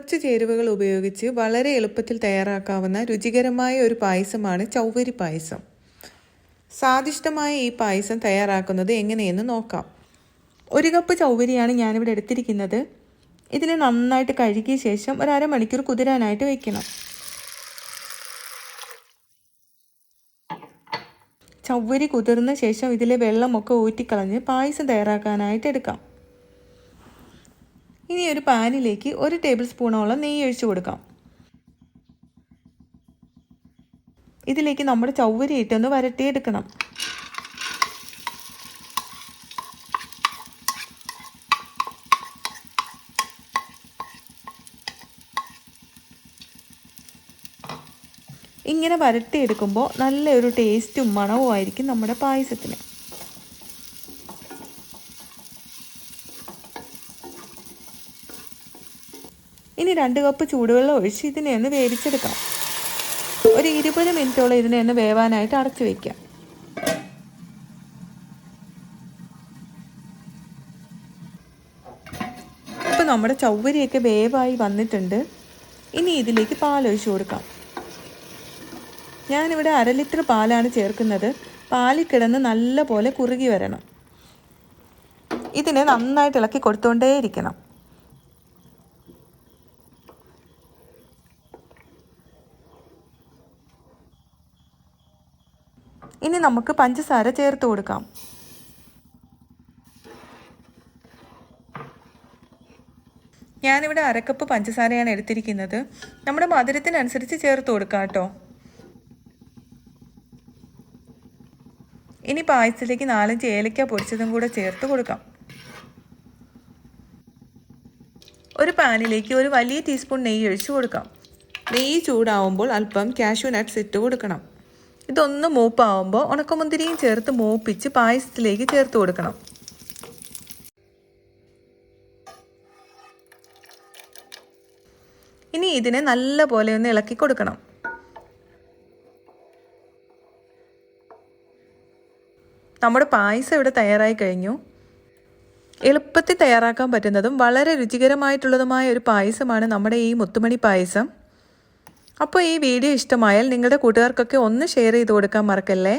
കുറച്ച് ചേരുവകൾ ഉപയോഗിച്ച് വളരെ എളുപ്പത്തിൽ തയ്യാറാക്കാവുന്ന രുചികരമായ ഒരു പായസമാണ് ചൗവരി പായസം. സ്വാദിഷ്ടമായ ഈ പായസം തയ്യാറാക്കുന്നത് എങ്ങനെയെന്ന് നോക്കാം. 1 കപ്പ് ചൗവരിയാണ് ഞാനിവിടെ എടുത്തിരിക്കുന്നത്. ഇതിനെ നന്നായിട്ട് കഴുകിയ ശേഷം ഒരു അരമണിക്കൂർ കുതിരാനായിട്ട് വെക്കണം. ചൗവരി കുതിർന്ന ശേഷം ഇതിലെ വെള്ളമൊക്കെ ഊറ്റിക്കളഞ്ഞ് പായസം തയ്യാറാക്കാനായിട്ട് എടുക്കാം. ഇനി ഒരു പാനിലേക്ക് 1 ടേബിൾ സ്പൂണോളം നെയ്യ് ഒഴിച്ചു കൊടുക്കാം. ഇതിലേക്ക് നമ്മുടെ ചൗവരി ഇട്ടൊന്ന് വരട്ടിയെടുക്കണം. ഇങ്ങനെ വരട്ടിയെടുക്കുമ്പോൾ നല്ലൊരു ടേസ്റ്റും മണവും ആയിരിക്കും നമ്മുടെ പായസത്തിന്. ഇനി 2 കപ്പ് ചൂടുവെള്ളം ഒഴിച്ച് ഇതിനെ ഒന്ന് വേവിച്ചെടുക്കാം. ഒരു 20 മിനിറ്റോളം ഇതിനെ ഒന്ന് വേവാനായിട്ട് അടച്ചു വയ്ക്കാം. ഇപ്പോൾ നമ്മുടെ ചൗവരിയൊക്കെ വേവായി വന്നിട്ടുണ്ട്. ഇനി ഇതിലേക്ക് പാലൊഴിച്ച് കൊടുക്കാം. ഞാനിവിടെ 1/2 ലിറ്റർ പാലാണ് ചേർക്കുന്നത്. പാലിൽ കിടന്ന് നല്ല പോലെ കുറുകി വരണം. ഇതിനെ നന്നായിട്ട് ഇളക്കി കൊടുത്തുകൊണ്ടേയിരിക്കണം. ഇനി നമുക്ക് പഞ്ചസാര ചേർത്ത് കൊടുക്കാം. ഞാനിവിടെ 1/2 കപ്പ് പഞ്ചസാരയാണ് എടുത്തിരിക്കുന്നത്. നമ്മുടെ മധുരത്തിനനുസരിച്ച് ചേർത്ത് കൊടുക്കാം കേട്ടോ. ഇനി പായസത്തിലേക്ക് 4-5 ഏലക്ക പൊടിച്ചതും കൂടെ ചേർത്ത് കൊടുക്കാം. ഒരു പാനിലേക്ക് ഒരു വലിയ ടീസ്പൂൺ നെയ്യ് ഒഴിച്ചു കൊടുക്കാം. നെയ്യ് ചൂടാവുമ്പോൾ അല്പം കാഷ്യൂ നട്ട്സ് ഇട്ട് കൊടുക്കണം. ഇതൊന്ന് മൂപ്പാവുമ്പോൾ ഉണക്കമുന്തിരിയും ചേർത്ത് മൂപ്പിച്ച് പായസത്തിലേക്ക് ചേർത്ത് കൊടുക്കണം. ഇനി ഇതിനെ നല്ല പോലെ ഒന്ന് ഇളക്കി കൊടുക്കണം. നമ്മുടെ പായസം ഇവിടെ തയ്യാറായി കഴിഞ്ഞു. എളുപ്പത്തിൽ തയ്യാറാക്കാൻ പറ്റുന്നതും വളരെ രുചികരമായിട്ടുള്ളതുമായ ഒരു പായസമാണ് നമ്മുടെ ഈ മുത്തുമണി പായസം. അപ്പോൾ ഈ വീഡിയോ ഇഷ്ടമായാൽ നിങ്ങളുടെ കൂട്ടുകാർക്കൊക്കെ ഒന്ന് ഷെയർ ചെയ്ത് കൊടുക്കാൻ മറക്കല്ലേ.